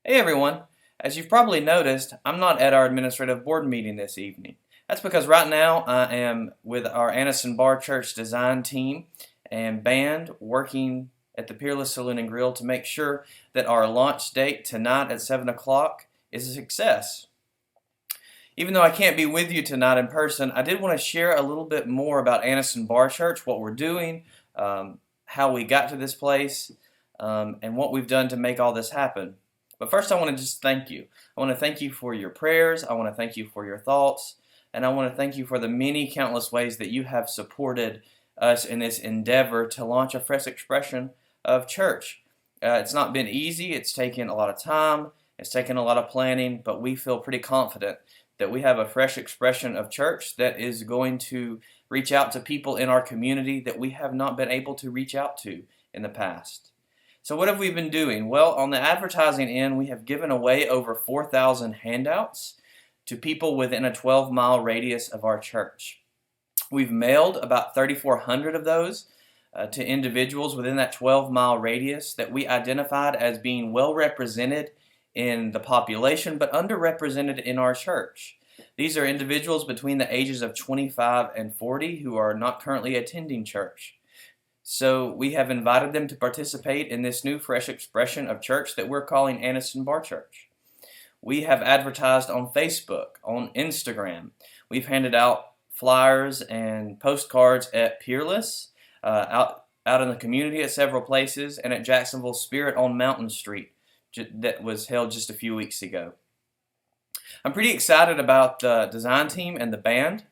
Hey everyone! As you've probably noticed, I'm not at our administrative board meeting this evening. That's because right now I am with our Anniston Bar Church design team and band working at the Peerless Saloon and Grill to make sure that our launch date tonight at 7 o'clock is a success. Even though I can't be with you tonight in person, I did want to share a little bit more about Anniston Bar Church, what we're doing, how we got to this place, and what we've done to make all this happen. But first, I want to just thank you. I want to thank you for your prayers. I want to thank you for your thoughts. And I want to thank you for the many countless ways that you have supported us in this endeavor to launch a fresh expression of church. It's not been easy. It's taken a lot of time. It's taken a lot of planning. But we feel pretty confident that we have a fresh expression of church that is going to reach out to people in our community that we have not been able to reach out to in the past. So what have we been doing? Well, on the advertising end, we have given away over 4,000 handouts to people within a 12-mile radius of our church. We've mailed about 3,400 of those to individuals within that 12-mile radius that we identified as being well represented in the population, but underrepresented in our church. These are individuals between the ages of 25 and 40 who are not currently attending church. So we have invited them to participate in this new fresh expression of church that we're calling Anniston Bar Church. We have advertised on Facebook, on Instagram. We've handed out flyers and postcards at Peerless, out in the community at several places, and at Jacksonville Spirit on Mountain Street that was held just a few weeks ago. I'm pretty excited about the design team and the band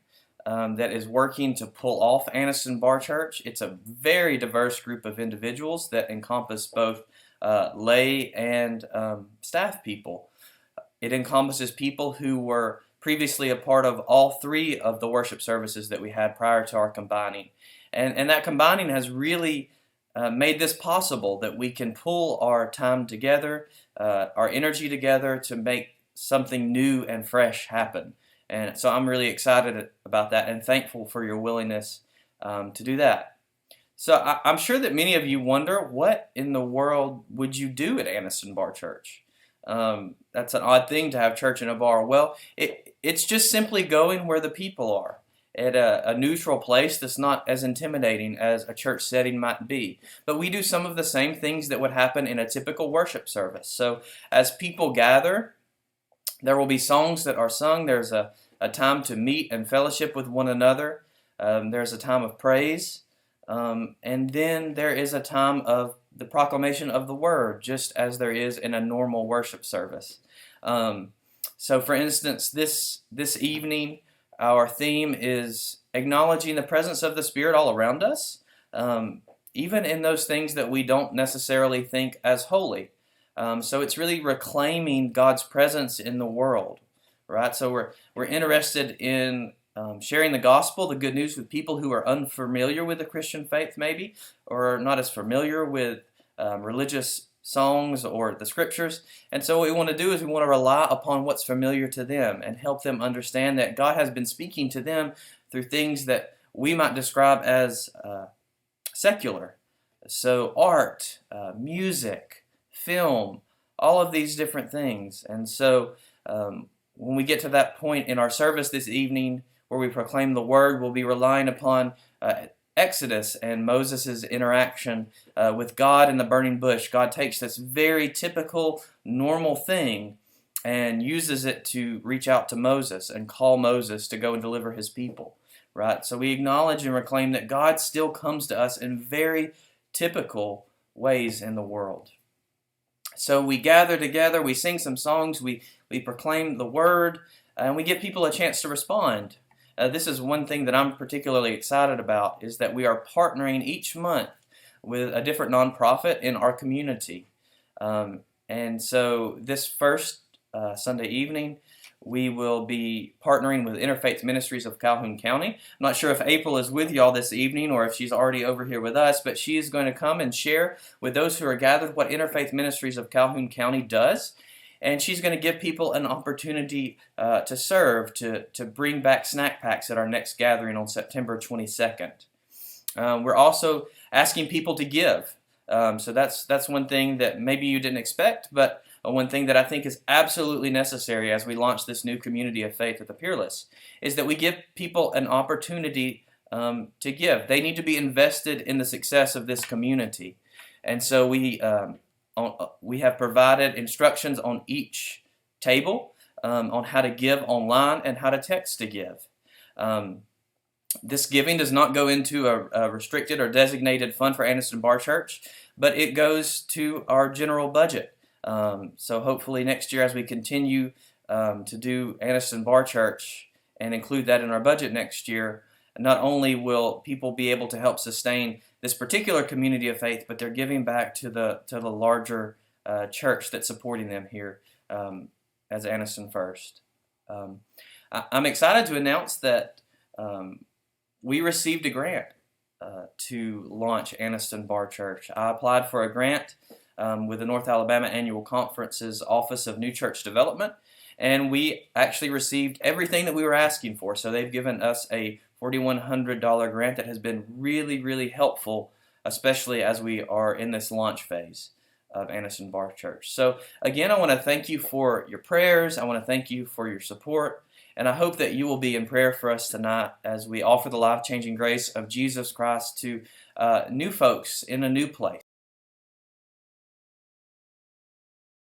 that is working to pull off Anniston Bar Church. It's a very diverse group of individuals that encompass both lay and staff people. It encompasses people who were previously a part of all three of the worship services that we had prior to our combining. And that combining has really made this possible, that we can pull our time together, our energy together to make something new and fresh happen. And so I'm really excited about that and thankful for your willingness to do that. So I'm sure that many of you wonder, what in the world would you do at Anniston Bar Church? That's an odd thing to have church in a bar. Well, it's just simply going where the people are, at a neutral place that's not as intimidating as a church setting might be. But we do some of the same things that would happen in a typical worship service. So as people gather, there will be songs that are sung. There's a time to meet and fellowship with one another. There's a time of praise. And then there is a time of the proclamation of the word, just as there is in a normal worship service. So for instance, this evening, our theme is acknowledging the presence of the Spirit all around us, even in those things that we don't necessarily think as holy. So it's really reclaiming God's presence in the world, right? So we're interested in sharing the gospel, the good news, with people who are unfamiliar with the Christian faith, maybe, or not as familiar with religious songs or the scriptures. And so what we want to do is we want to rely upon what's familiar to them and help them understand that God has been speaking to them through things that we might describe as secular. So art, music, film, all of these different things. And so when we get to that point in our service this evening where we proclaim the word, we'll be relying upon Exodus and Moses' interaction with God in the burning bush. God takes this very typical, normal thing and uses it to reach out to Moses and call Moses to go and deliver his people. Right? So we acknowledge and proclaim that God still comes to us in very typical ways in the world. So we gather together, we sing some songs, we proclaim the word, and we give people a chance to respond. This is one thing that I'm particularly excited about, is that we are partnering each month with a different nonprofit in our community. And so this first Sunday evening, we will be partnering with Interfaith Ministries of Calhoun County. I'm not sure if April is with y'all this evening or if she's already over here with us, but she is going to come and share with those who are gathered what Interfaith Ministries of Calhoun County does. And she's going to give people an opportunity to serve, to bring back snack packs at our next gathering on September 22nd. We're also asking people to give. So that's one thing that maybe you didn't expect, but one thing that I think is absolutely necessary as we launch this new community of faith at the Peerless is that we give people an opportunity to give. They need to be invested in the success of this community, and so we have provided instructions on each table on how to give online and how to text to give. This giving does not go into a restricted or designated fund for Anniston Bar Church, but it goes to our general budget. So hopefully next year, as we continue to do Anniston Bar Church and include that in our budget next year, not only will people be able to help sustain this particular community of faith, but they're giving back to the larger church that's supporting them here as Anniston First. I'm excited to announce that we received a grant to launch Anniston Bar Church. I applied for a grant with the North Alabama Annual Conference's Office of New Church Development, and we actually received everything that we were asking for. So they've given us a $4,100 grant that has been really, really helpful, especially as we are in this launch phase of Anniston Bar Church. So again, I want to thank you for your prayers. I want to thank you for your support. And I hope that you will be in prayer for us tonight as we offer the life-changing grace of Jesus Christ to new folks in a new place.